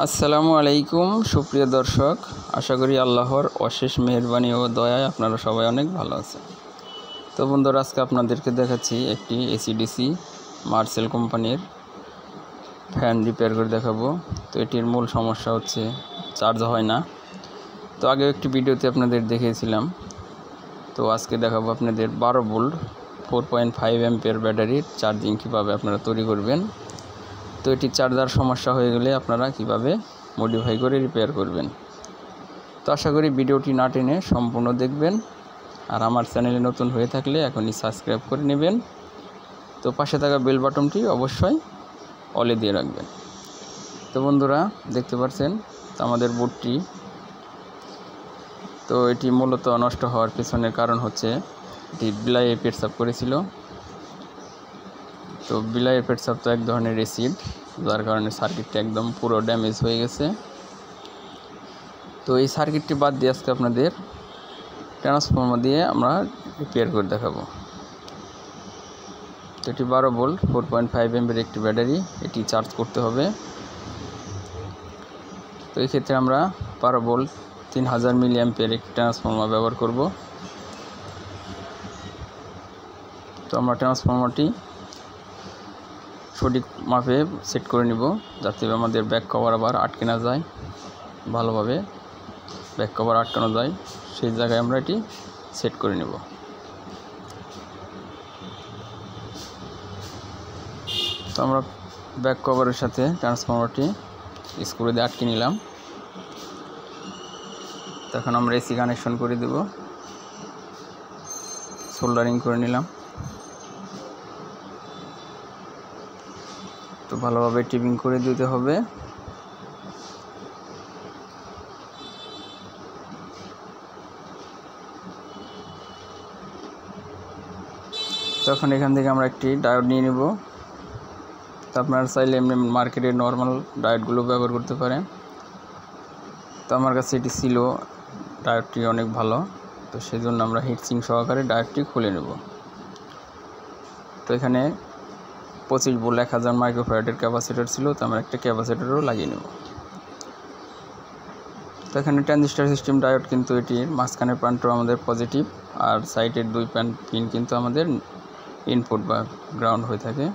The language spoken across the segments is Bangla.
আসসালামু আলাইকুম সুপ্রিয় দর্শক, আশা করি আল্লাহর অশেষ মেহেরবানি ও দয়ায় আপনারা সবাই অনেক ভালো আছেন। তো বন্ধুরা, আজকে আপনাদেরকে দেখাচ্ছি একটি AC/DC মার্সেল কোম্পানির ফ্যান রিপেয়ার করে দেখাবো। তো এটির মূল সমস্যা হচ্ছে চার্জ হয় না। তো আগে একটি ভিডিওতে আপনাদের দেখিয়েছিলাম। তো আজকে দেখাবো আপনাদের 12 ভোল্ট 4.5 অ্যাম্পিয়ার ব্যাটারির চার্জিং কীভাবে আপনারা তৈরি করবেন। তো এটি চার্জার সমস্যা হয়ে গেলে আপনারা কিভাবে মডিফাই করে রিপেয়ার করবেন। তো আশা করি ভিডিওটি না টেনে সম্পূর্ণ দেখবেন। আর আমার চ্যানেলে নতুন হয়ে থাকলে এখনই সাবস্ক্রাইব করে নেবেন। তো পাশে থাকা বেল বাটনটি অবশ্যই অলে দিয়ে রাখবেন। তো বন্ধুরা, দেখতে পাচ্ছেন তো আমাদের বোর্ডটি, তো এটি মূলত নষ্ট হওয়ার পেছনের কারণ হচ্ছে এটি বিলাইয়ে পেটসাপ করেছিল। তো বিলাইয়ের পেটসাপ তো এক ধরনের অ্যাসিড, যার কারণে সার্কিটটি একদম পুরো ড্যামেজ হয়ে গেছে। তো এই সার্কিটটি বাদ দিয়ে আজকে আপনাদের ট্রান্সফর্মার দিয়ে আমরা রিপেয়ার করে দেখাবো। তো এটি 12 ভোল্ট 4.5 অ্যাম্পিয়ার একটি ব্যাটারি, এটি চার্জ করতে হবে। তো এই ক্ষেত্রে আমরা 12 ভোল্ট 3000 মিলি অ্যাম্পিয়ার একটি ট্রান্সফর্মার ব্যবহার করব। তো আমরা ট্রান্সফর্মারটি সঠিক মাপে সেট করে নিব, যাতে আমাদের ব্যাক কভার আবার আটকে না যায়। ভালোভাবে ব্যাক কভার আটকানো যায় সেই জায়গায় আমরা এটি সেট করে নেব। তো আমরা ব্যাক কভারের সাথে ট্রান্সফর্মারটি স্ক্রু দিয়ে আটকে নিলাম। তখন আমরা AC কানেকশন করে দেব, সোল্ডারিং করে নিলাম। তো ভালোভাবে টিপিং করে দিতে হবে। তখন এখান থেকে আমরা একটি ডায়োড নিয়ে নেব। তো আপনারা চাইলে এমনি মার্কেটের নর্মাল ডায়োডগুলো ব্যবহার করতে পারেন। তো আমার কাছে এটি ছিল, ডায়োডটি অনেক ভালো। তো সেই জন্য আমরা হিটসিং সহকারে ডায়োডটি খুলে নেব। তো এখানে 25 ভোল্ট 1000 মাইক্রোফ্যারাডের ক্যাপাসিটর ছিল, তো আমরা একটা ক্যাপাসিটরও লাগিয়ে নেব। তো এখানে ট্রানজিস্টর সিস্টেম ডায়োড, কিন্তু এটির মাঝখানের প্রান্ত আমাদের পজিটিভ, আর সাইডের দুই পিন কিন্তু আমাদের ইনপুট বা গ্রাউন্ড হয়ে থাকে।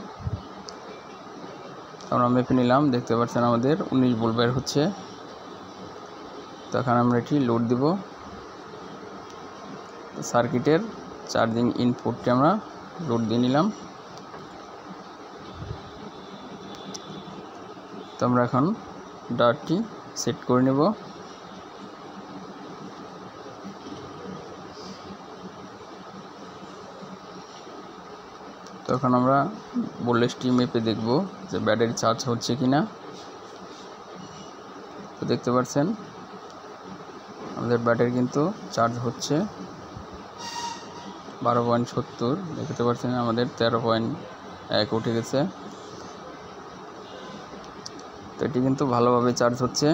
আমরা মেপে নিলাম, দেখতে পাচ্ছেন আমাদের 19 ভোল্ট বের হচ্ছে। তখন আমরা এটি লোড দিব। সার্কিটের চার্জিং ইনপুটটি আমরা লোড দিয়ে নিলাম। তো আমরা এখন ডায়োডটি সেট করে নেব। তখন আমরা ভোল্টেজটি মেপে দেখব যে ব্যাটারি চার্জ হচ্ছে কিনা। তো দেখতে পাচ্ছেন আমাদের ব্যাটারি কিন্তু চার্জ হচ্ছে 12.70। দেখতে পাচ্ছেন আমাদের 13.1 উঠে গেছে। তো এটি কিন্তু ভালোভাবে চার্জ হচ্ছে।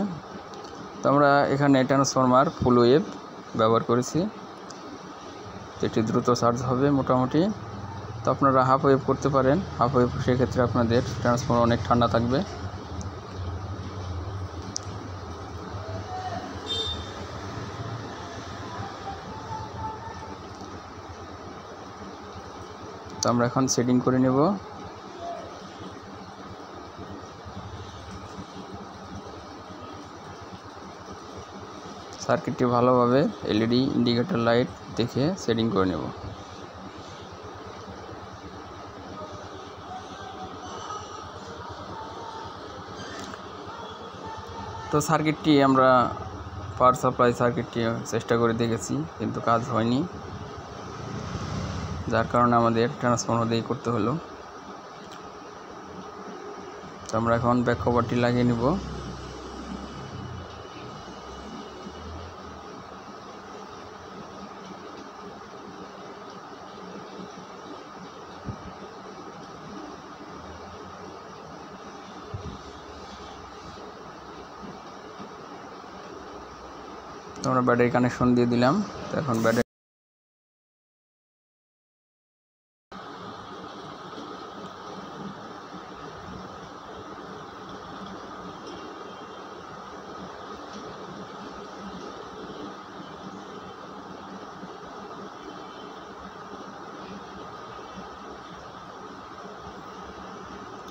তো আমরা এখানে ট্রান্সফর্মার ফুল ওয়েভ ব্যবহার করেছি, তো এটি দ্রুত চার্জ হবে মোটামুটি। তো আপনারা হাফ ওয়েভ করতে পারেন। হাফ ওয়েভ সেক্ষেত্রে আপনাদের ট্রান্সফর্মার অনেক ঠান্ডা থাকবে। তো আমরা এখন সেটিং করে নেব। সার্কিটটি ভালোভাবে LED ইন্ডিকেটর লাইট দেখে সেটিং করে নেব। তো সার্কিটটি আমরা পাওয়ার সাপ্লাই সার্কিটটি চেষ্টা করে দেখেছি, কিন্তু কাজ হয়নি, যার কারণে আমাদের ট্রান্সফর্মার দিয়ে করতে হলো। তো আমরা এখন ব্যাক কভারটি লাগিয়ে নিব। তো আমরা ব্যাটারি কানেকশন দিয়ে দিলাম। তো এখন ব্যাটারি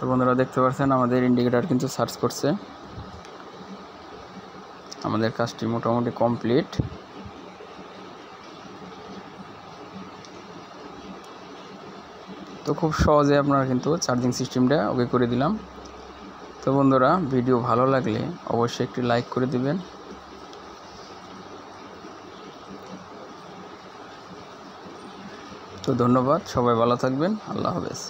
তো বন্ধুরা দেখতে পাচ্ছেন আমাদের ইন্ডিকেটর কিন্তু সার্চ করছে। আমাদের কাজটি মোটামুটি কমপ্লিট। তো খুব সহজে আপনারা কিন্তু চার্জিং সিস্টেমটা ওকে করে দিলাম। তো বন্ধুরা ভিডিও ভালো লাগলে অবশ্যই একটি লাইক করে দিবেন। তো ধন্যবাদ, সবাই ভালো থাকবেন, আল্লাহ হাফেজ।